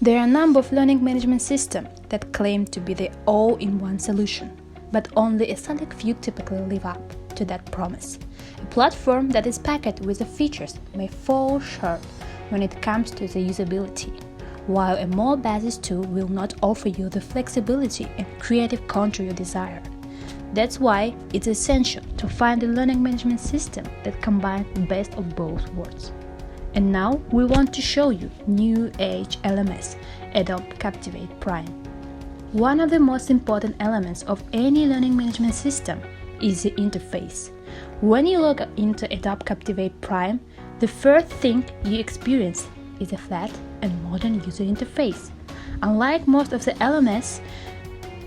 There are a number of learning management systems that claim to be the all-in-one solution, but only a select few typically live up to that promise. A platform that is packed with the features may fall short when it comes to the usability, while a more basic tool will not offer you the flexibility and creative control you desire. That's why it's essential to find a learning management system that combines the best of both worlds. And now we want to show you new age LMS, Adobe Captivate Prime. One of the most important elements of any learning management system is the interface. When you log into Adobe Captivate Prime, the first thing you experience is a flat and modern user interface. Unlike most of the LMS,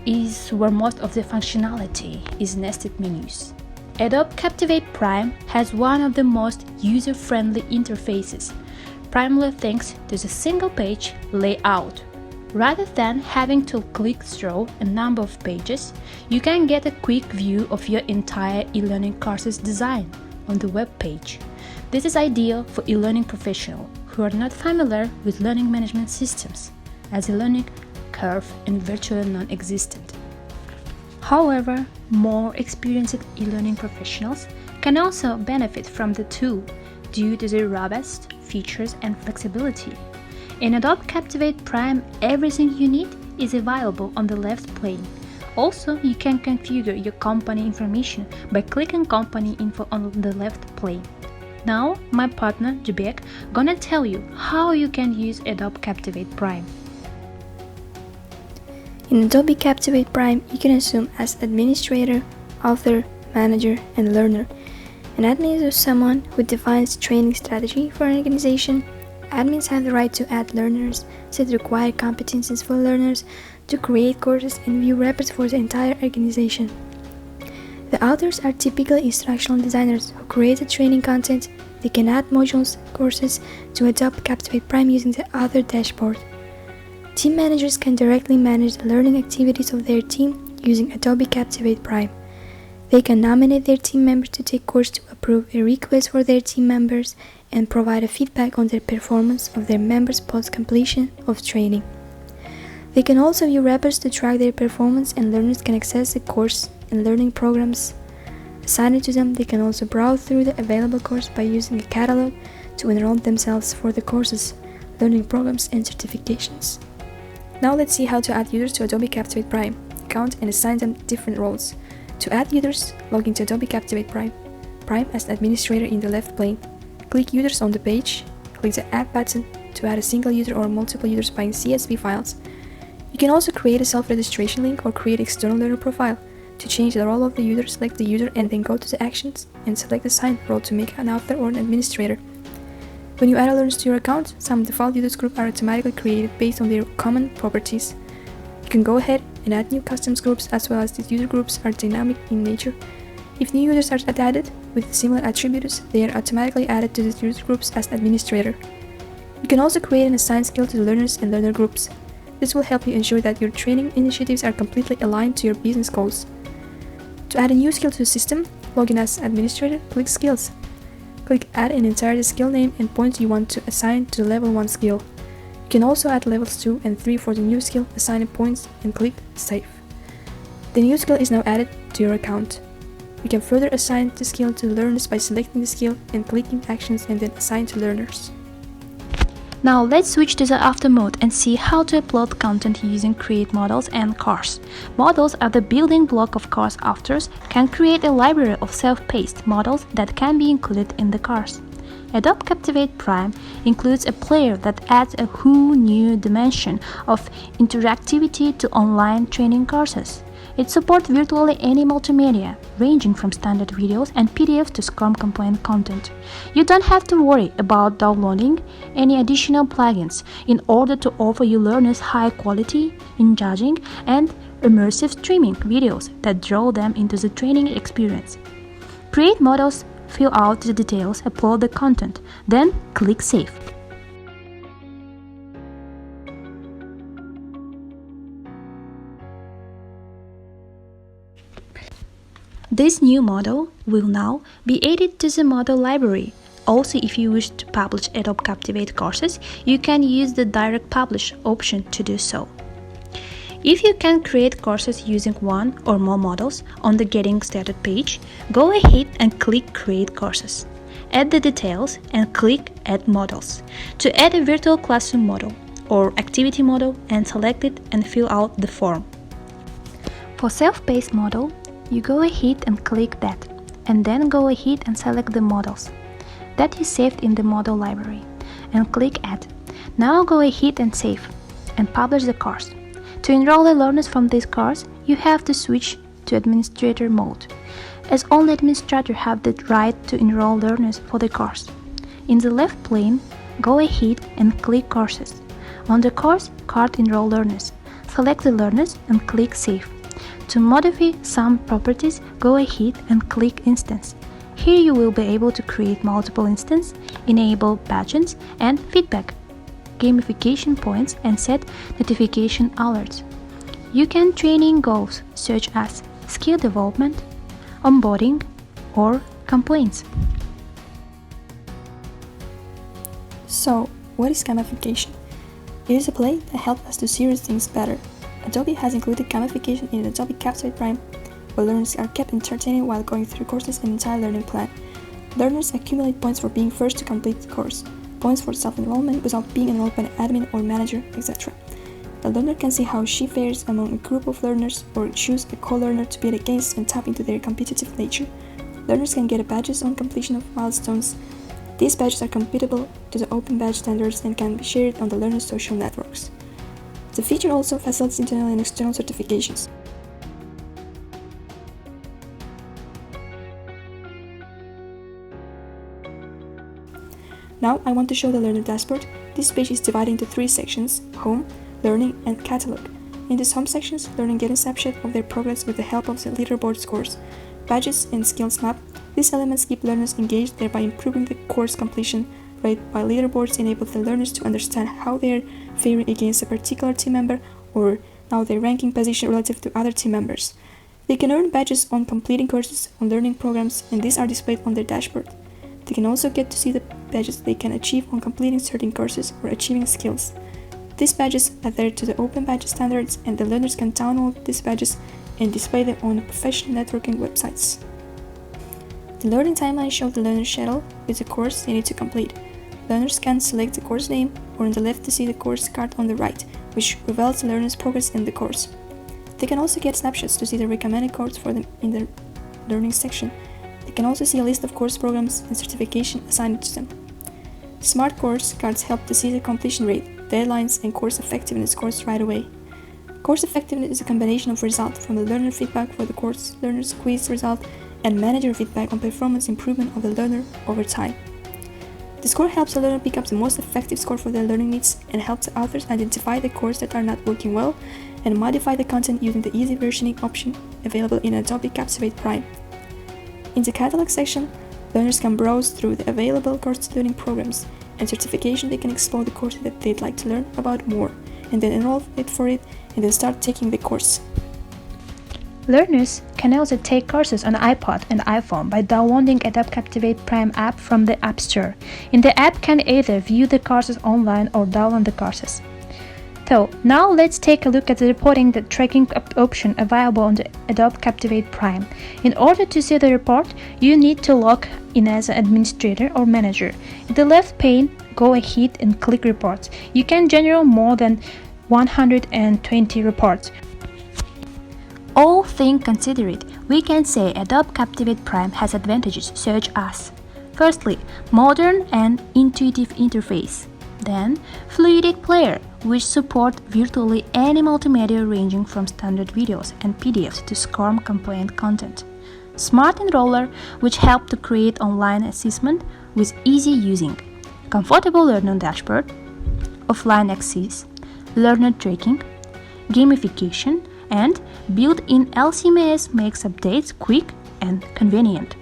is where most of the functionality is nested menus. Adobe Captivate Prime has one of the most user-friendly interfaces, primarily thanks to the single-page layout. Rather than having to click through a number of pages, you can get a quick view of your entire e-learning course's design on the web page. This is ideal for e-learning professionals who are not familiar with learning management systems, as the learning curve is virtually non-existent. However, more experienced e-learning professionals can also benefit from the tool due to the robust features and flexibility. In Adobe Captivate Prime, everything you need is available on the left pane. Also, you can configure your company information by clicking Company Info on the left pane. Now, my partner Zhibek gonna tell you how you can use Adobe Captivate Prime. In Adobe Captivate Prime, you can assume as administrator, author, manager, and learner. An admin is someone who defines training strategy for an organization. Admins have the right to add learners, set required competencies for learners, to create courses and view reports for the entire organization. The authors are typically instructional designers who create the training content. They can add modules, courses to Adobe Captivate Prime using the author dashboard. Team managers can directly manage the learning activities of their team using Adobe Captivate Prime. They can nominate their team members to take course to approve a request for their team members and provide a feedback on the performance of their members post-completion of training. They can also view reports to track their performance, and learners can access the course and learning programs assigned to them. They can also browse through the available course by using a catalog to enroll themselves for the courses, learning programs, and certifications. Now let's see how to add users to Adobe Captivate Prime account and assign them different roles. To add users, log into Adobe Captivate Prime as administrator in the left pane. Click Users on the page, click the Add button to add a single user or multiple users by CSV files. You can also create a self-registration link or create external learner profile. To change the role of the user, select the user and then go to the Actions and select Assign role to make an author or an administrator. When you add learners to your account, some default users groups are automatically created based on their common properties. You can go ahead and add new custom groups, as well as these user groups are dynamic in nature. If new users are added with similar attributes, they are automatically added to the user groups as administrator. You can also create and assign skills to the learners and learner groups. This will help you ensure that your training initiatives are completely aligned to your business goals. To add a new skill to the system, log in as administrator, click Skills. Click Add and enter the skill name and points you want to assign to the level 1 skill. You can also add levels 2 and 3 for the new skill, assign points, and click Save. The new skill is now added to your account. You can further assign the skill to the learners by selecting the skill and clicking Actions and then Assign to learners. Now let's switch to the Author mode and see how to upload content using Create Models and Course. Models are the building block of course. Authors can create a library of self-paced models that can be included in the course. Adobe Captivate Prime includes a player that adds a whole new dimension of interactivity to online training courses. It supports virtually any multimedia, ranging from standard videos and PDFs to SCORM-compliant content. You don't have to worry about downloading any additional plugins in order to offer your learners high quality, engaging, and immersive streaming videos that draw them into the training experience. Create models, fill out the details, upload the content, then click Save. This new model will now be added to the model library Also, if you wish to publish Adobe Captivate courses, you can use the Direct Publish option to do so. If you can create courses using one or more models on the Getting Started page, go ahead and click Create Courses. Add the details and click Add Models to add a virtual classroom model or activity model, and select it and fill out the form. For self-paced model, you go ahead and click that, and then go ahead and select the models that you saved in the model library and click Add. Now go ahead and save and publish the course. To enroll the learners from this course, you have to switch to administrator mode, as only administrators have the right to enroll learners for the course. In the left pane, go ahead and click Courses. On the course card Enroll Learners, select the learners and click Save. To modify some properties, go ahead and click Instance. Here you will be able to create multiple instances, enable badges and feedback, gamification points, and set notification alerts. You can training goals such as skill development, onboarding, or complaints. So, what is gamification? It is a play that helps us to see things better. Adobe has included gamification in Adobe Captivate Prime, where learners are kept entertained while going through courses and entire learning plan. Learners accumulate points for being first to complete the course, points for self-enrollment without being enrolled by an admin or manager, etc. A learner can see how she fares among a group of learners or choose a co-learner to bid against and tap into their competitive nature. Learners can get badges on completion of milestones. These badges are compatible to the open badge standards and can be shared on the learner's social networks. The feature also facilitates internal and external certifications. Now I want to show the learner dashboard. This page is divided into three sections: Home, Learning, and Catalog. In these home sections, learners get a snapshot of their progress with the help of the leaderboard scores, badges, and skills map. These elements keep learners engaged, thereby improving the course completion rate, while leaderboards enable the learners to understand how they are faring against a particular team member or now their ranking position relative to other team members. They can earn badges on completing courses on learning programs, and these are displayed on their dashboard. They can also get to see the badges they can achieve on completing certain courses or achieving skills. These badges adhere to the open badge standards, and the learners can download these badges and display them on professional networking websites. The learning timeline shows the learner's schedule with the course they need to complete. Learners can select the course name or on the left to see the course card on the right, which reveals the learner's progress in the course. They can also get snapshots to see the recommended course for them in the learning section. They can also see a list of course programs and certification assigned to them. Smart course cards help to see the completion rate, deadlines, and course effectiveness scores right away. Course effectiveness is a combination of results from the learner feedback for the course, learner's quiz result, and manager feedback on performance improvement of the learner over time. The score helps the learner pick up the most effective score for their learning needs and helps the authors identify the courses that are not working well and modify the content using the easy versioning option available in Adobe Captivate Prime. In the catalog section, learners can browse through the available course learning programs and certification. They can explore the courses that they'd like to learn about more, and then enroll for it and then start taking the course. Learners can also take courses on iPod and iPhone by downloading Adobe Captivate Prime app from the App Store. In the app can either view the courses online or download the courses. So now let's take a look at the reporting and tracking option available on the Adobe Captivate Prime. In order to see the report, you need to log in as an administrator or manager. In the left pane, go ahead and click Reports. You can generate more than 120 reports. All things considered, we can say Adobe Captivate Prime has advantages such as: firstly, modern and intuitive interface. Then, fluidic player, which support virtually any multimedia ranging from standard videos and PDFs to SCORM compliant content. Smart enroller, which help to create online assessment with easy using. Comfortable learner dashboard, offline access, learner tracking, gamification, and built-in LMS makes updates quick and convenient.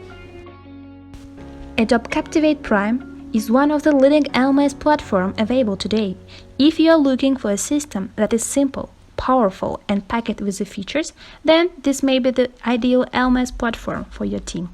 Adobe Captivate Prime is one of the leading LMS platforms available today. If you are looking for a system that is simple, powerful, and packed with the features, then this may be the ideal LMS platform for your team.